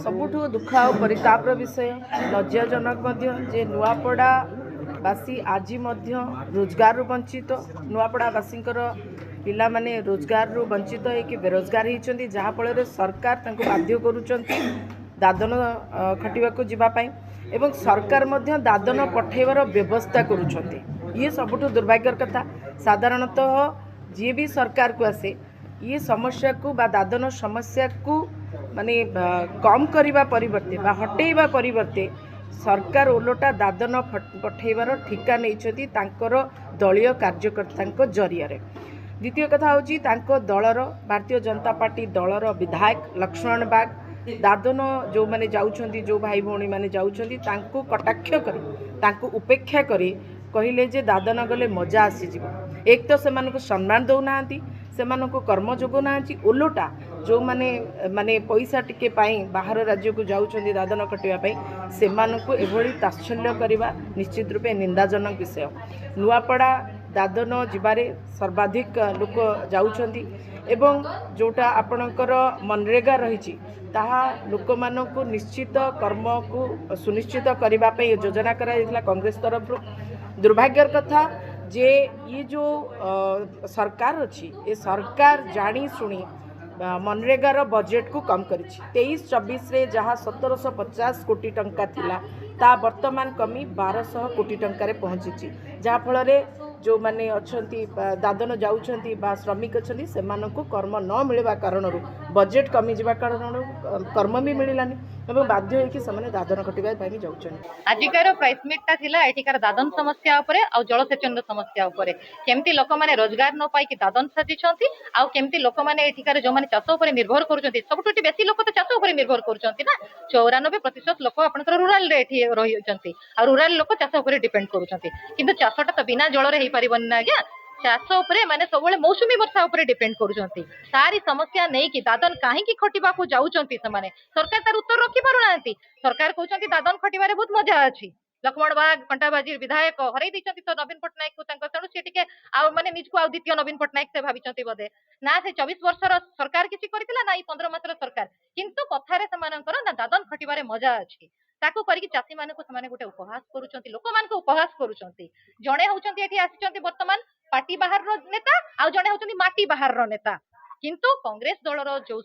सबुठु दुख आ परितापर विषय लज्जाजनक जे नुआपड़ा बासी आज रोजगार वंचित नुआपड़ावासी पिला माने रोजगार वंचित होकर बेरोजगार होती जहाँफल सरकार बाध्य करुँच दादन खटिया जावाई एवं सरकार दादन पठेबार व्यवस्था करुँच ये सबुठ दुर्भाग्यर कथा। साधारणतः जी भी सरकार को आसे ये समस्या को बा दादन समस्या को माने कम करने परिवर्ते बा हटेबा परिवर्ते सरकार ओलोटा दादन पठेबार ठिका नहीं दलीय कार्यकर्ता जरिया। द्वितीय कथा हूँ दलर भारतीय जनता पार्टी दलर विधायक लक्ष्मण बाग दादन जो माने जाउछंती जो भाई भौणी माने जाउछंती तांको कटाक्ष करी उपेक्षा करी कहले जे दादन गले मजा आसीजिव। एक तो से सम्मान दौना से कर्म जोगना ओलोटा जो माने माने पैसा टिके पाई बाहर राज्य को जाउछंती दादन कटिवाई से एभली तात्सल्य करवा निश्चित रूपे निंदाजनक विषय। नुआपड़ा दादन जिबारे सर्वाधिक लोक जाउछंती एवं जोटा आपणकर मनरेगा रही ताहा लोक मानकु निश्चित कर्म को सुनिश्चित करने योजना करा कांग्रेस तरफ। दुर्भाग्यर कथा जे ये जो सरकार अच्छी ये सरकार जानी शुणी मनरेगार बजेट को कम कर 23-24 रे जहाँ 1750 कोटी टंका थिला ता वर्तमान कमी 1200 कोटी टंका पहुँची जहाँफल जो माने अच्छी दादन जाउछंती बा श्रमिक अच्छी से कर्म न मिलवा कारण बजेट कमी जावा कारण कर्म भी मिलानी एवं बाध्य होइकि से दादन कटिबा भी जाउछंती। आजिकार प्राइस मीटटा थिला एठिकार दादन समस्या उपरे आ जलसेचन समस्या उपरे केमती लोक माने रोजगार न पाई कि दादन साजिछंती आ केमती लोक माने एठिकार जो माने चाष उपरे निर्भर करूछंती सबटुटी बेसी लोक तो चाष उपरे निर्भर करूछंती ना 94% लोक आपनकर रूरल रे एठी रहिछंती आ रूरल लोक चाष उपरे डिपेंड करूछंती किंतु चाषटा तो बिना जल रे हेई परिबन ना आज्ञा चाष उपरे माने सबले मौसुमी वर्षा उपरे डिपेंड करूछंती सारी समस्या नै कि दादन काहे कि खटिबा को जाउछंती से माने सरकार तार उत्तर रखि पारु नांती। सरकार कहउछंती दादन खटिबारे बहुत मजा अछि लक्ष्मण बाग कंटाबाजी विधायक हरई दैछंती तो नवीन पटनायक को तांको तेणु से टिके आ माने निजको आ द्वितीय नवीन पटनायक से भाबिछंती बोधे ना से 24 वर्षर सरकार किछि करथिला ना ई 15 मासर सरकार किंतु कथारे समानकर ना दादन खटिबारे मजा अछि ताकू करिक चासी मानकु समाने गोटे उपहास करूछंती लोक मानकु उपहास करूछंती। जणे होउछंती एठी आछिछंती वर्तमान पार्टी बाहर रो नेता आ जणे होउछंती माटी बाहर रो नेता किंतु कांग्रेस दलर जो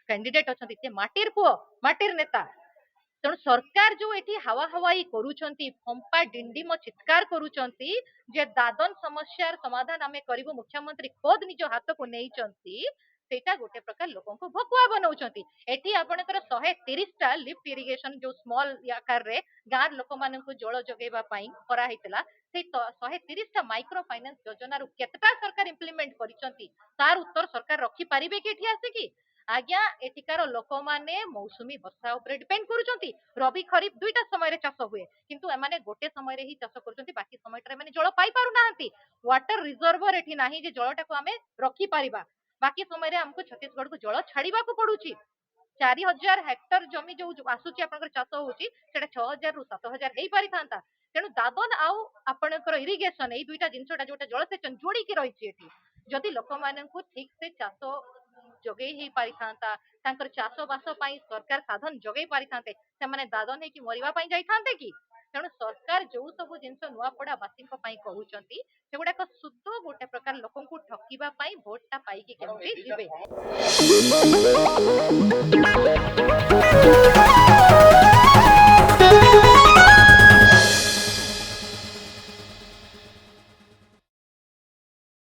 कैंडिडेट अछंती से माटीर पुओ माटीर नेता तेणु सरकार जो एठी हवा हवाई करूछंती फंपा डिंडिम चित्कार करूछंती जे दादन समस्या समाधान आमे करिवो मुख्यमंत्री खुद निज हाथ को नेइचंती सेटा गोटे प्रकार लोकों को भकुआ बनाउछंती। एठी आपनकर 130 टा लिफ्ट इरिगेशन जो स्मॉल आकार रे गार लोक मानन को जल जगेबा पई करा हितला से 130 टा माइक्रो फाइनेंस योजना रु केतटा सरकार इंप्लीमेंट करिसंती तार उत्तर सरकार रखी पारिबे कि एठी आसे कि आज्ञा एठिकार लोक माने मौसुमी वर्षा उपरे डिपेंड करूछंती रबी खरीफ दुईटा समय रे चाष हुए किंतु एमाने गोटे समय रे ही चाष करूछंती बाकी समय रे माने जल पाई पारु नाहंती वाटर रिजर्वर एठी नाही जे जलटा को आमे रखी पारिबा बाकी समय रे हमको छत्तीसगढ़ को जल छाड़ीबा को पडुची 4000 हेक्टर जमी जो आसुची आपनकर चाष होउची सेटा 6000 रु 7000 हेई पारि थांता तेणु दादन आउ आपनकर इरिगेशन ए दुईटा जिनसटा जोटा जलसेचन जोड़ी के रहिची एठी जदि लोक माननकु ठीक से चाष जगै ही पारि थांता तांकर चाष बास पई सरकार साधन जगै पारि थांते से माने दादन हे कि मरिबा पई जाई थांते कि तेणु सरकार जो सब जिनस नुआपड़ा बासी पई कहउचंती सेगुडा को शुद्ध गोटे प्रकार लोकन को ठकीबा पई भोटटा पाई कि केमती जिबे।